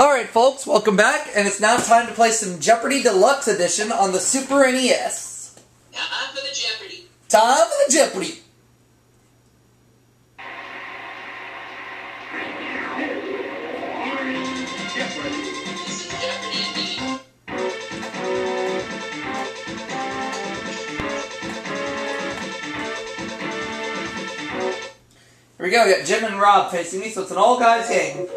Alright folks, welcome back, and it's now time to play some Jeopardy Deluxe Edition on the Super NES. Time for the Jeopardy! Time for the Jeopardy! This is Jeopardy indeed. Here we go, we got Jim and Rob facing me, so it's an all-guys game.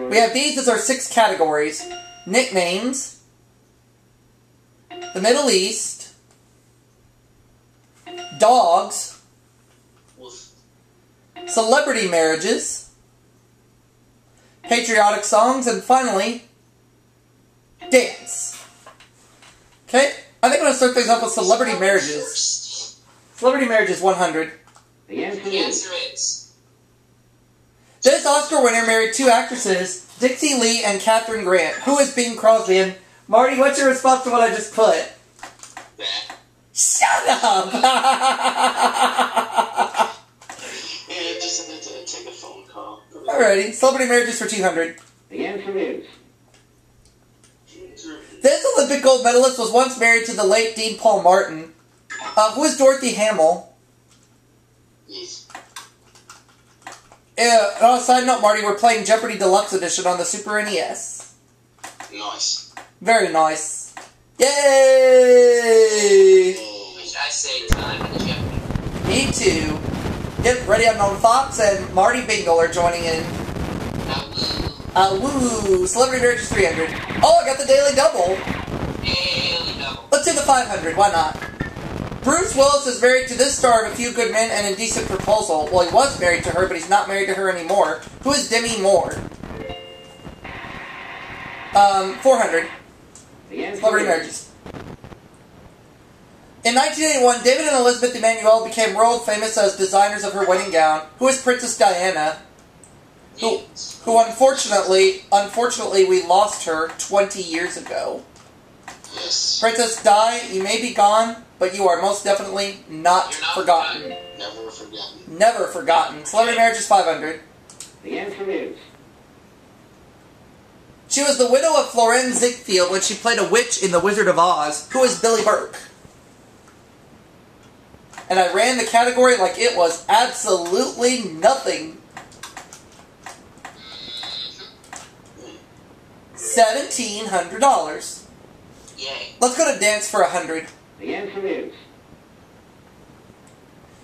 We have these as our 6 categories. Nicknames, the Middle East, dogs, celebrity marriages, patriotic songs, and finally, dance. Okay, I think I'm going to start things off with celebrity marriages. Celebrity marriages 100. The answer is... This Oscar winner married 2 actresses, Dixie Lee and Katharine Grant. Who is Bing Crosby? And Marty, what's your response to what I just put? That. Shut up! Yeah, just had to take a phone call. Alrighty, celebrity marriages for 200. The answer is... This Olympic gold medalist was once married to the late Dean Paul Martin. Who is Dorothy Hamill? Yes. On a side note, Marty, we're playing Jeopardy Deluxe Edition on the Super NES. Nice. Very nice. Yay! Which I say time for the Jeopardy. Me too. Yep, Ready Unknown Fox and Marty Bingle are joining in. Woo! Celebrity marriages 300. Oh, I got the daily double. Daily double. Let's do the 500, why not? Bruce Willis is married to this star of A Few Good Men and Indecent Proposal. Well, he was married to her, but he's not married to her anymore. Who is Demi Moore? 400. Celebrity marriages. In 1981, David and Elizabeth Emanuel became world famous as designers of her wedding gown. Who is Princess Diana? Who unfortunately, we lost her 20 years ago. Yes. Princess Di, you may be gone, but you are most definitely not forgotten. Never forgotten. Never forgotten. Celebrity marriages 500. The answer is... She was the widow of Florence Ziegfeld when she played a witch in The Wizard of Oz. Who is Billy Burke? And I ran the category like it was absolutely nothing. $1,700. Yay. Let's go to dance for 100. The answer is...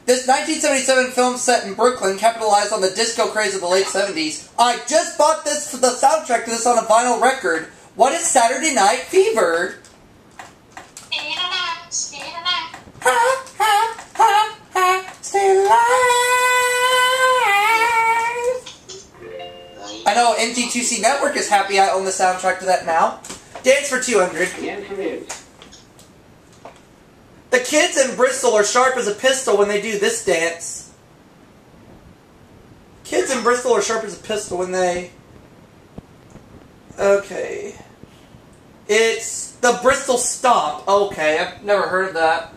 This 1977 film set in Brooklyn capitalized on the disco craze of the late 70s. I just bought the soundtrack to this on a vinyl record. What is Saturday Night Fever? Stay alive, stay alive. Ha, ha, ha, ha, stay alive. I know MG2C Network is happy I own the soundtrack to that now. Dance for 200. The answer is... The kids in Bristol are sharp as a pistol when they do this dance. Kids in Bristol are sharp as a pistol when they... Okay. It's the Bristol Stomp. Okay, I've never heard of that.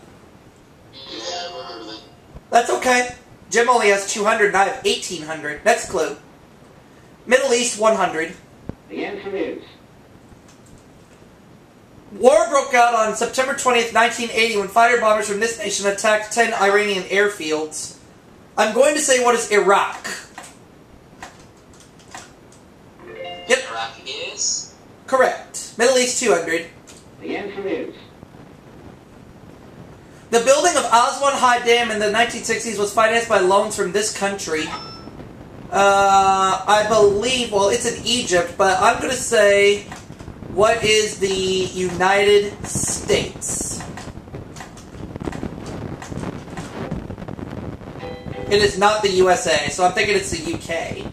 Yeah, never heard of it. That's okay. Jim only has 200 and I have 1,800. Next clue. Middle East 100. The answer is... War broke out on September 20th, 1980 when fighter bombers from this nation attacked 10 Iranian airfields. I'm going to say what is Iraq. Yep. Iraq is... Correct. Middle East 200. The answer is... The building of Aswan High Dam in the 1960s was financed by loans from this country. I believe, well, it's in Egypt, but I'm going to say... What is the United States? It is not the USA, so I'm thinking it's the UK.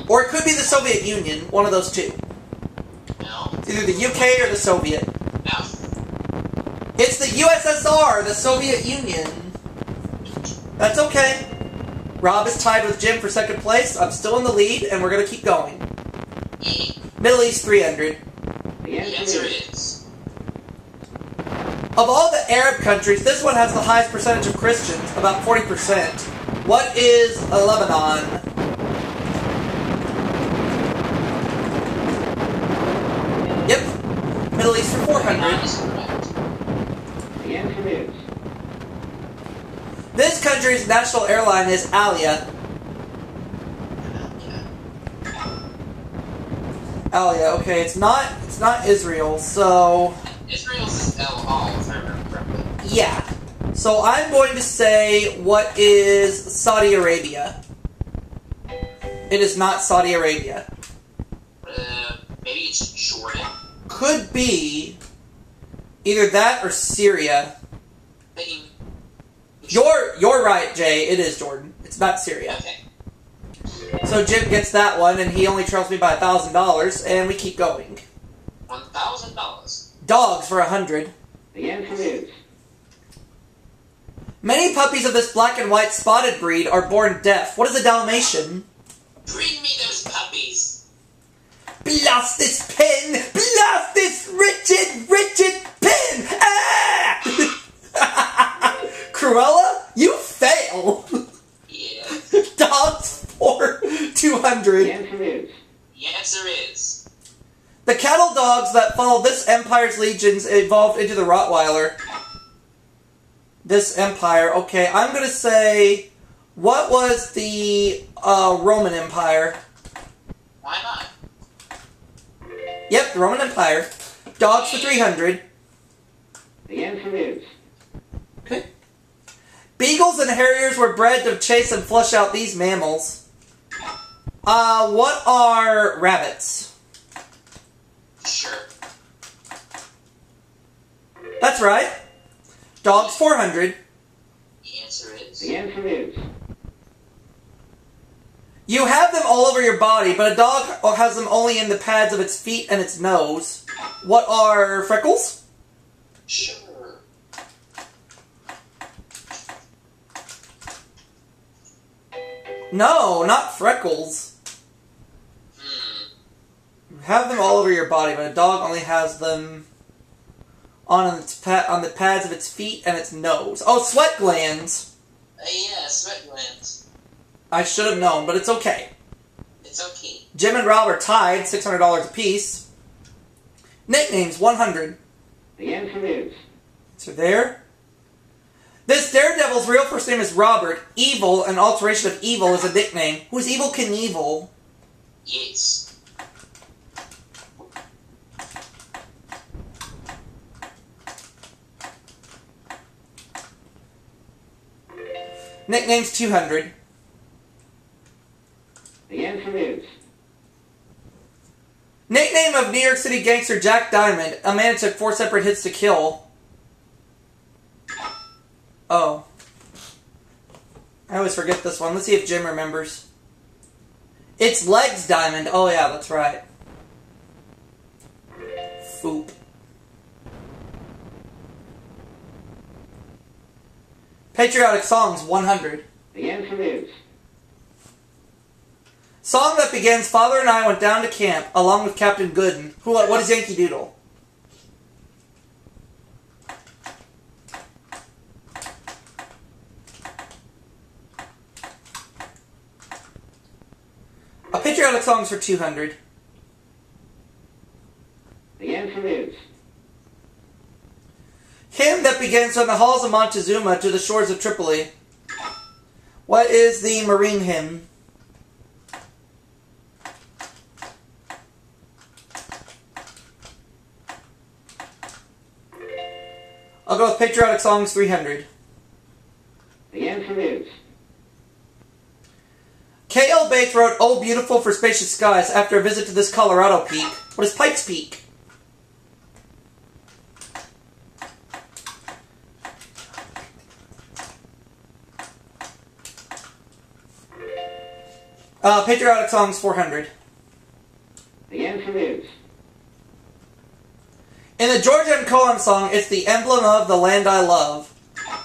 Or it could be the Soviet Union, one of those two. No. It's either the UK or the Soviet. No. It's the USSR, the Soviet Union. That's okay. Rob is tied with Jim for second place. I'm still in the lead, and we're going to keep going. Middle East 300. The answer is... Of all the Arab countries, this one has the highest percentage of Christians, about 40%. What is Lebanon? country's national airline is Alia? Alia, okay, it's not Israel, so... Israel's El Al, if I remember correctly. Yeah. So I'm going to say, what is Saudi Arabia? It is not Saudi Arabia. Maybe it's Jordan? Could be either that or Syria. You're right, Jay. It is Jordan. It's not Syria. Okay. So Jim gets that one, and he only trails me by $1,000, and we keep going. $1,000. Dogs for 100. The answer is Many puppies of this black and white spotted breed are born deaf. What is a Dalmatian? Bring me those puppies. Blast this pen! Blast this wretched pen! Ah! Cruella, you fail! Yeah. Dogs for 200. the answer is The answer is... The cattle dogs that followed this empire's legions evolved into the Rottweiler. This empire, okay, I'm gonna say, what was the Roman Empire? Why not? Yep, the Roman Empire. Dogs for 300. the answer is Okay. Beagles and Harriers were bred to chase and flush out these mammals. What are rabbits? Sure. That's right. Dogs 400. The answer is... the answer is You have them all over your body, but a dog has them only in the pads of its feet and its nose. What are freckles? Sure. No, not freckles. You have them all over your body, but a dog only has them on the pads of its feet and its nose. Oh, sweat glands. Yeah, sweat glands. I should have known, but it's okay. It's okay. Jim and Rob are tied, $600 apiece. Nicknames, 100. the answer is So there. This Daredevil's real first name is Robert. Evil, an alteration of evil, is a nickname. Who's Evil Knievel? Yes. Nicknames, 200. the answer is Nickname of New York City gangster Jack Diamond. A man took 4 separate hits to kill. Oh. I always forget this one. Let's see if Jim remembers. It's Legs Diamond. Oh yeah, that's right. Foop. Patriotic songs, 100. the answer is Song that begins, Father and I went down to camp, along with Captain Gooden. What is Yankee Doodle? A patriotic song's for 200. the answer is Hymn that begins from the halls of Montezuma to the shores of Tripoli. What is the Marine hymn? I'll go with patriotic songs, 300. the answer is K.L. Bates wrote "Oh Beautiful for Spacious Skies" after a visit to this Colorado peak. What is Pikes Peak? Patriotic songs, 400. the answer is In the George M. Cohan song, it's the emblem of the land I love.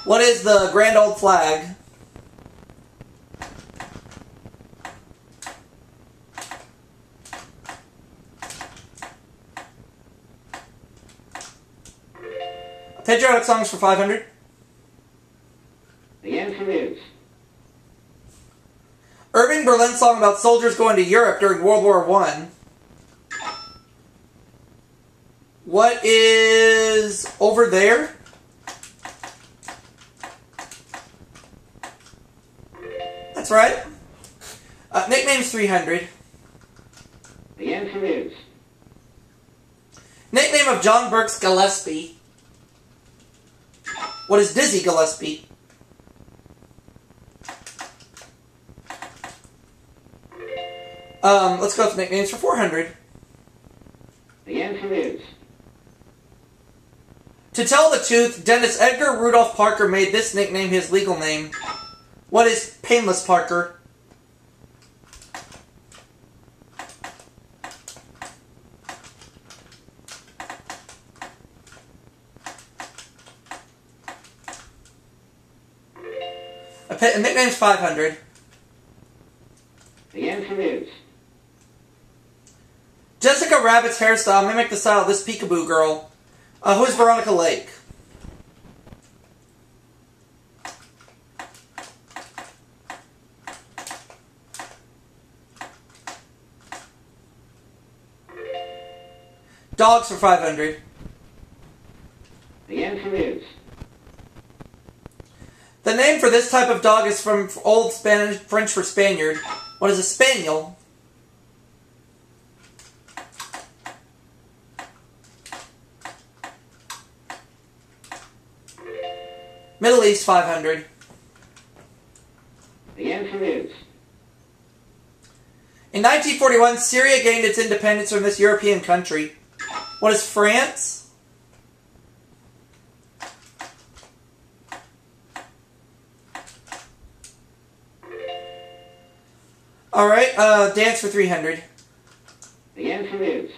What is the grand old flag? Patriotic songs for 500. the answer is Irving Berlin's song about soldiers going to Europe during World War I. What is over there? That's right. Nicknames 300. The answer is Nickname of John Burks Gillespie. What is Dizzy Gillespie? Let's go with nicknames for 400. the answer is To tell the truth, dentist Edgar Rudolph Parker made this nickname his legal name. What is Painless Parker? Nickname's 500. the answer is Jessica Rabbit's hairstyle mimicked the style of this peekaboo girl. Who's Veronica Lake? Dogs for 500. the answer is The name for this type of dog is from Old Spanish, French for Spaniard. What is a spaniel? Middle East 500. the answer is In 1941, Syria gained its independence from this European country. What is France? Alright, dance for 300. the answer is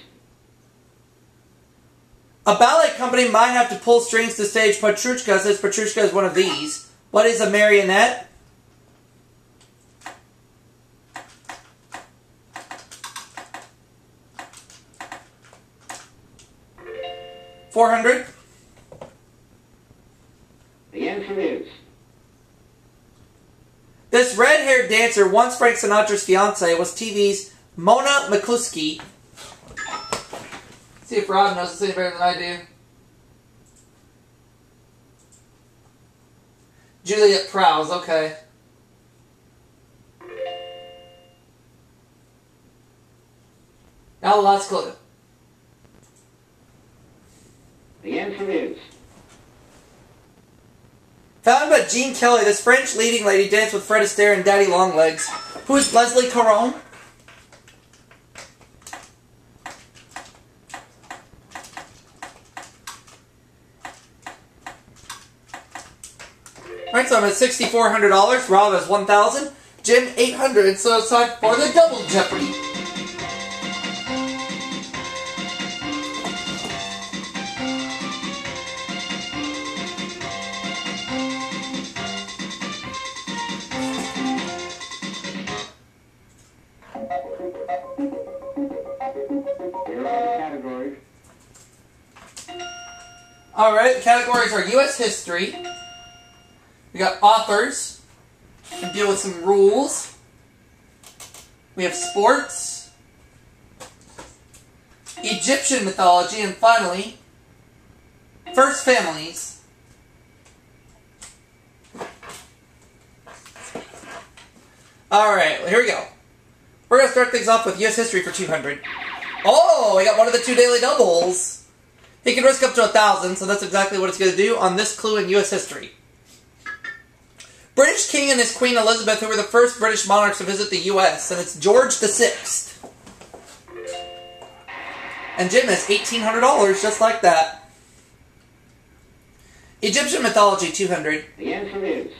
A ballet company might have to pull strings to stage Petrushka, since Petrushka is one of these. What is a marionette? $400. the answer is This red-haired dancer, once Frank Sinatra's fiancée, was TV's Mona McCluskey. See if Rob knows this any better than I do. Juliet Prowse, okay. Now the last clue. the answer is Founded by Jean Kelly, this French leading lady danced with Fred Astaire and Daddy Longlegs. Who is Leslie Caron? Alright, so I'm at $6,400. Rob has $1,000. Jim, $800. So it's time for the double Jeopardy. here are the categories. Alright, the categories are U.S. history. We got authors. And deal with some rules. We have sports. Egyptian mythology. And finally, first families. Alright, well, here we go. We're going to start things off with U.S. history for 200. Oh, we got one of the two daily doubles. He can risk up to 1,000, so that's exactly what it's going to do on this clue in U.S. history. British King and his Queen Elizabeth, who were the first British monarchs to visit the U.S., and it's George VI. And Jim has $1,800, just like that. Egyptian mythology, 200. The answer is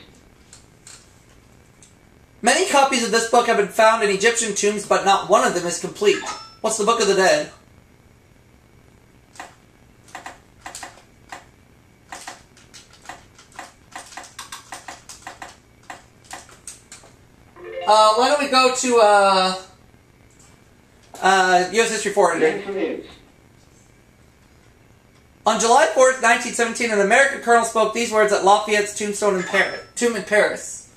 Many copies of this book have been found in Egyptian tombs, but not one of them is complete. What's the Book of the Dead? Why don't we go to, U.S. History the 400. answer is On July 4th, 1917, an American colonel spoke these words at Lafayette's tomb in Paris.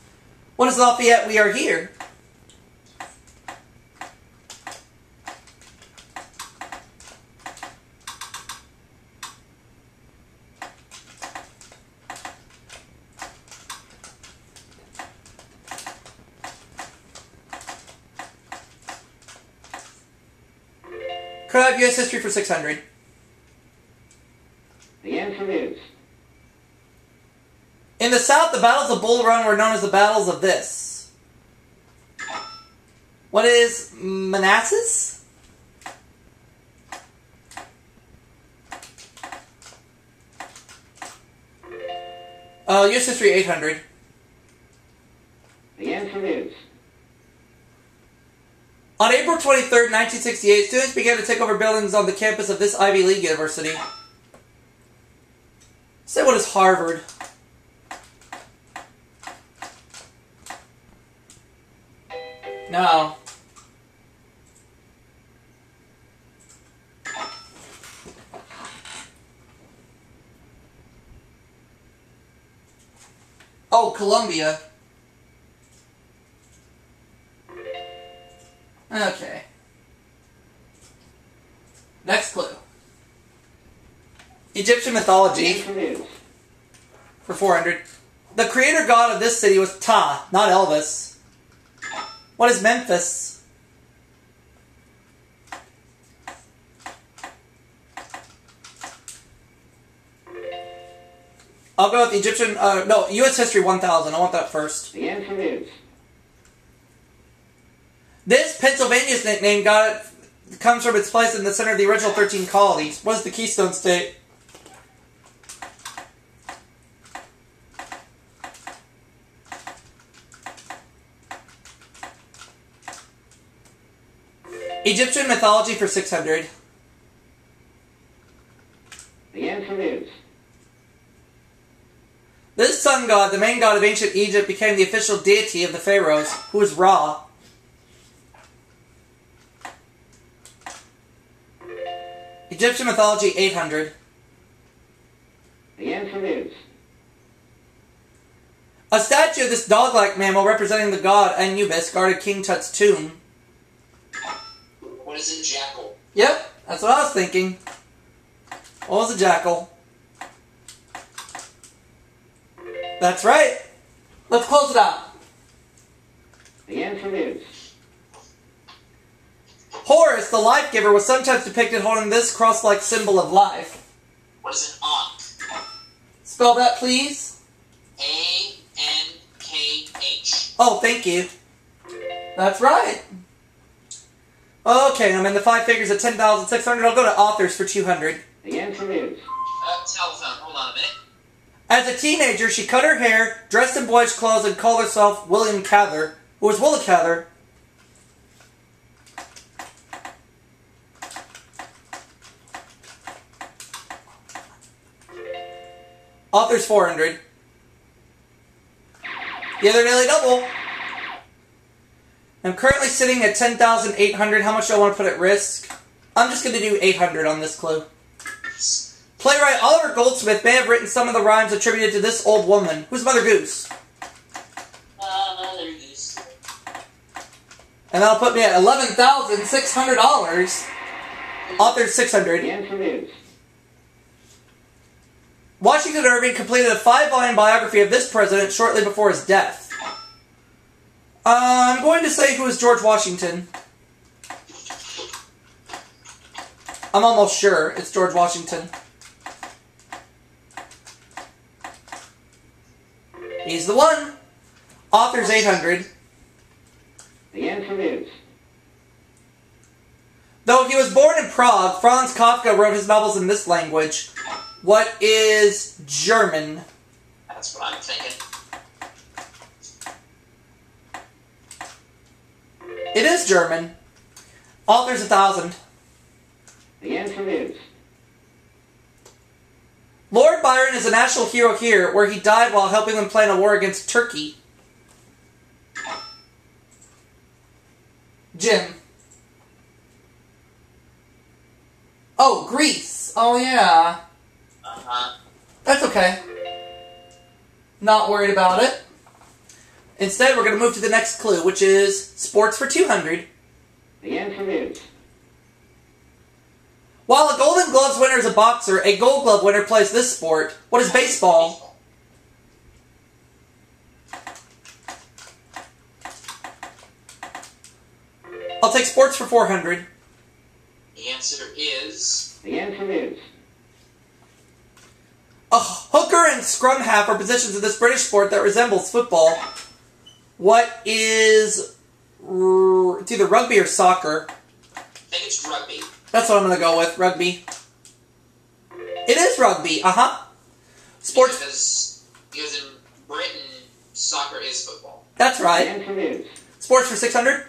What is Lafayette? We are here. Could I have U.S. history for 600? The answer is In the South, the battles of Bull Run were known as the battles of this. What is Manassas? U.S. history 800. the answer is On April 23rd, 1968, students began to take over buildings on the campus of this Ivy League university. Say what is Harvard? No. Oh, Columbia. Okay. Next clue. Egyptian the mythology answer is for 400. The creator god of this city was Ta, not Elvis. What is Memphis? I'll go with the Egyptian, no, U.S. history 1000. I want that first. the answer is This Pennsylvania's nickname comes from its place in the center of the original 13 colonies. What is the Keystone State? Egyptian mythology for 600. the answer is This sun god, the main god of ancient Egypt, became the official deity of the pharaohs, who is Ra. Egyptian mythology 800. the answer is A statue of this dog-like mammal representing the god Anubis guarded King Tut's tomb. What is a jackal? Yep, that's what I was thinking. What was a jackal? That's right. Let's close it out. the answer is Horus, the life giver, was sometimes depicted holding this cross-like symbol of life. What is an ankh? Spell that, please. A-N-K-H. Oh, thank you. That's right. Okay, I'm in the five figures at 10,600. I'll go to authors for 200. the answer is Telephone. Hold on a minute. As a teenager, she cut her hair, dressed in boyish clothes, and called herself William Cather, who was Willa Cather. Authors 400. The other nearly double. I'm currently sitting at 10,800. How much do I want to put at risk? I'm just going to do 800 on this clue. Playwright Oliver Goldsmith may have written some of the rhymes attributed to this old woman. Who's Mother Goose? Mother Goose. And that'll put me at $11,600. Authors 600. the answer is Washington Irving completed a 5-volume biography of this president shortly before his death. I'm going to say who is George Washington. I'm almost sure it's George Washington. He's the one. Authors 800. the answer is Though he was born in Prague, Franz Kafka wrote his novels in this language. What is German? That's what I'm thinking. It is German. Authors 1,000. the answer is Lord Byron is a national hero here, where he died while helping them plan a war against Turkey. Jim. Oh, Greece. Oh, yeah. Uh-huh. That's okay. Not worried about it. Instead, we're going to move to the next clue, which is sports for 200. the answer is While a Golden Gloves winner is a boxer, a Gold Glove winner plays this sport. What is baseball? I'll take sports for 400. The answer is... The answer is... A hooker and scrum half are positions in this British sport that resembles football. What is... It's either rugby or soccer. I think it's rugby. That's what I'm going to go with, rugby. It is rugby, uh-huh. Sports... Because in Britain, soccer is football. That's right. The answer is... Sports for 600.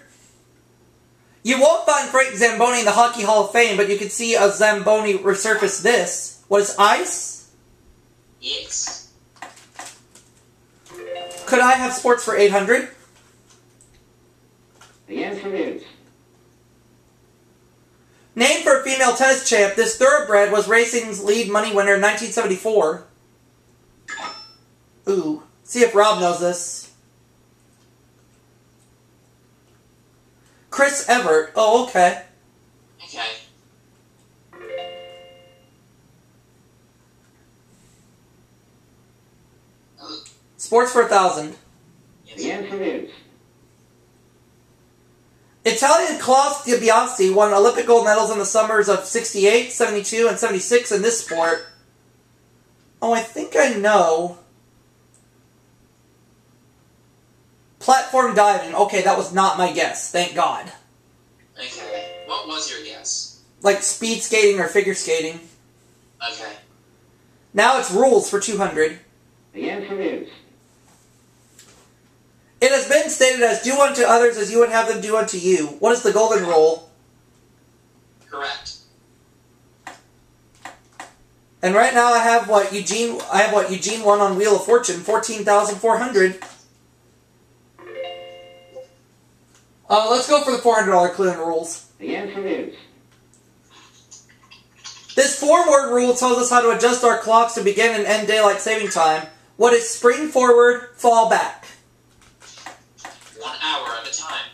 You won't find Frank Zamboni in the Hockey Hall of Fame, but you can see a Zamboni resurface this. What is ice? Yes. Could I have sports for 800? The answer is... Named for a female tennis champ, this thoroughbred was racing's lead money winner in 1974. Ooh. See if Rob knows this. Chris Evert. Oh, okay. Okay. Sports for 1,000. The answer is... Italian Klaus DiBiase won Olympic gold medals in the summers of 68, 72, and 76 in this sport. Oh, I think I know. Platform diving. Okay, that was not my guess. Thank God. Okay. What was your guess? Like speed skating or figure skating. Okay. Now it's rules for 200. The answer is... It has been stated as do unto others as you would have them do unto you. What is the golden rule? Correct. And right now I have what Eugene won on Wheel of Fortune, 14,400. Let's go for the $400 clue in rules. The answer is... This 4-word rule tells us how to adjust our clocks to begin and end daylight saving time. What is spring forward, fall back? 1 hour at a time.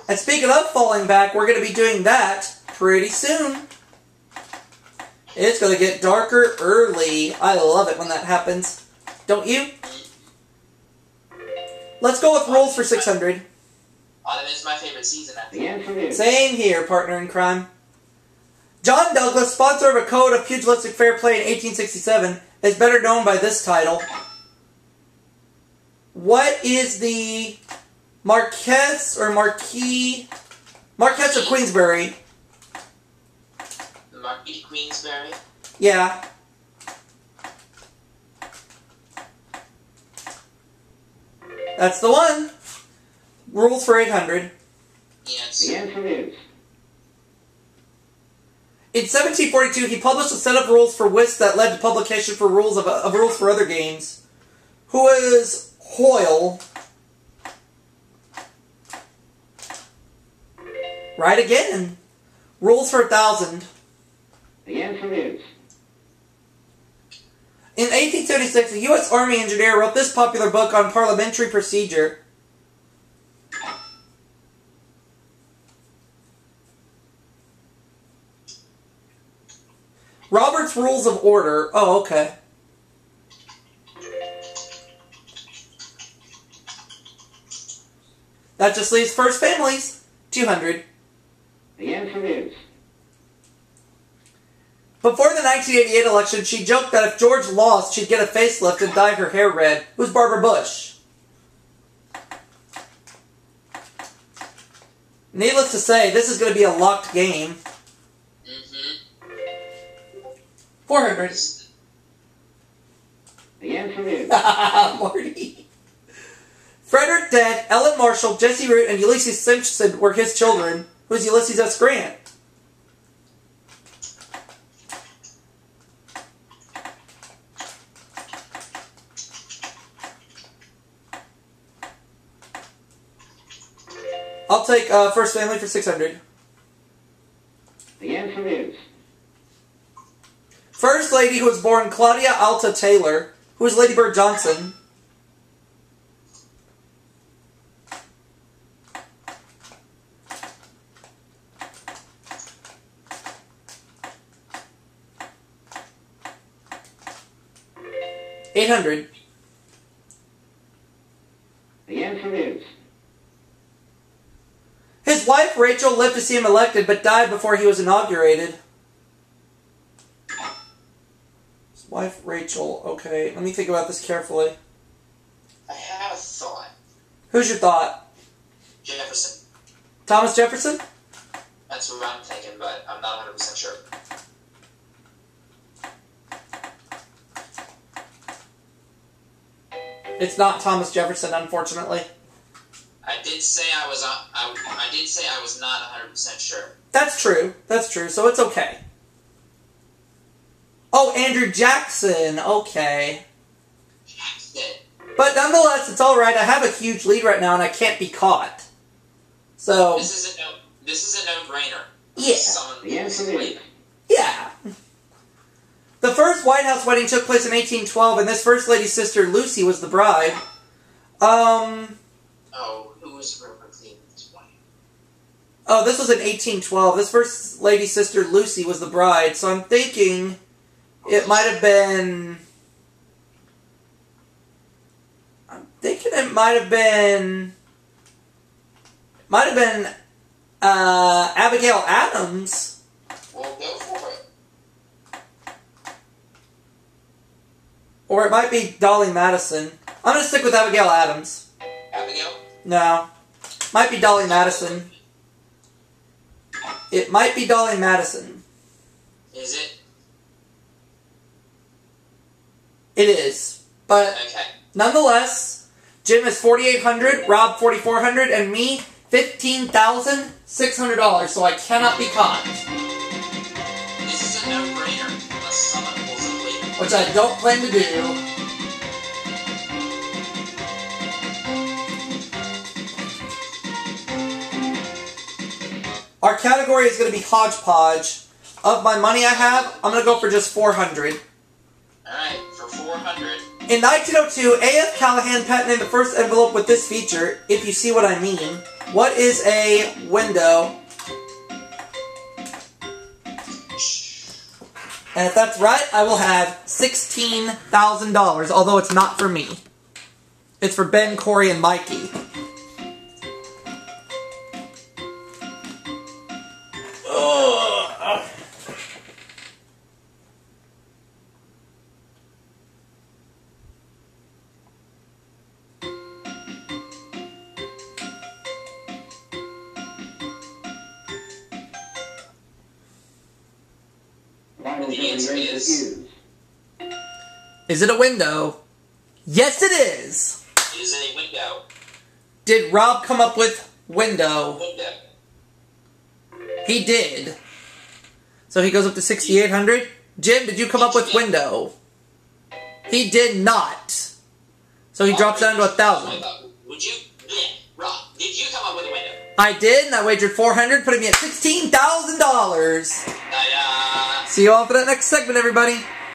And speaking of falling back, we're going to be doing that pretty soon. It's going to get darker early. I love it when that happens. Don't you? Let's go with rules for 600. Autumn is my favorite season. The answer is... Same here, partner in crime. John Douglas, sponsor of a code of pugilistic fair play in 1867, is better known by this title. What is the Marquess or Marquis of Queensberry? The Marquis of Queensberry? Yeah. That's the one. Rules for 800. Yes. The answer is... In 1742, he published a set of rules for whist that led to publication for rules of rules for other games. Who is Hoyle? Right again. Rules for 1,000. The answer is... In 1876, a U.S. Army engineer wrote this popular book on parliamentary procedure. Robert's Rules of Order. Oh, okay. That just leaves First Families. 200. The answer is... Before the 1988 election, she joked that if George lost, she'd get a facelift and dye her hair red. Who's Barbara Bush? Needless to say, this is going to be a locked game. 400. The answer is... Marty. Frederick Dent, Ellen Marshall, Jesse Root, and Ulysses Simpson were his children. Who's Ulysses S. Grant? I'll take First Family for 600. The answer is... First lady who was born Claudia Alta Taylor, who is Lady Bird Johnson. $800. The answer is... His His wife, Rachel, lived to see him elected, but died before he was inaugurated. His wife, Rachel. Okay, let me think about this carefully. I have a thought. Who's your thought? Jefferson. Thomas Jefferson? That's what I'm thinking, but I'm not 100% sure. It's not Thomas Jefferson, unfortunately. I did say I was not 100% sure. That's true. That's true. So it's okay. Oh, Andrew Jackson. Okay. Jackson. But nonetheless, it's all right. I have a huge lead right now, and I can't be caught. So This is a no-brainer. yeah, The answer is. yeah. The first White House wedding took place in 1812, and this First Lady's sister Lucy was the bride. Oh, who was Reverend Cleveland's wife? Oh, this was in 1812. This First Lady's sister Lucy was the bride. So I'm thinking it might have been. Abigail Adams. Well, go for it. Or it might be Dolly Madison. I'm going to stick with Abigail Adams. Abigail? No. Might be Dolly Madison. It might be Dolly Madison. Is it? It is. But Okay. nonetheless, Jim is $4,800, Rob $4,400, and me $15,600, so I cannot be caught. This is a no-brainer unless someone pulls a lead. Which I don't plan to do. Our category is going to be hodgepodge. Of my money I have, I'm going to go for just $400. Alright, for 400. In 1902, A.F. Callahan patented the first envelope with this feature, if you see what I mean. What is a window? And if that's right, I will have $16,000, although it's not for me. It's for Ben, Corey, and Mikey. Ugh. Final The answer Jeopardy is- is. Is it a window? Yes, it is! It is a window. Did Rob come up with window? Window. He did. So he goes up to 6,800. Jim, did you come up with window? He did not. So he drops down to 1,000. Would you... Yeah, Rob, did you come up with a window? I did, and I wagered 400, putting me at $16,000. Ta-da! See you all for that next segment, everybody.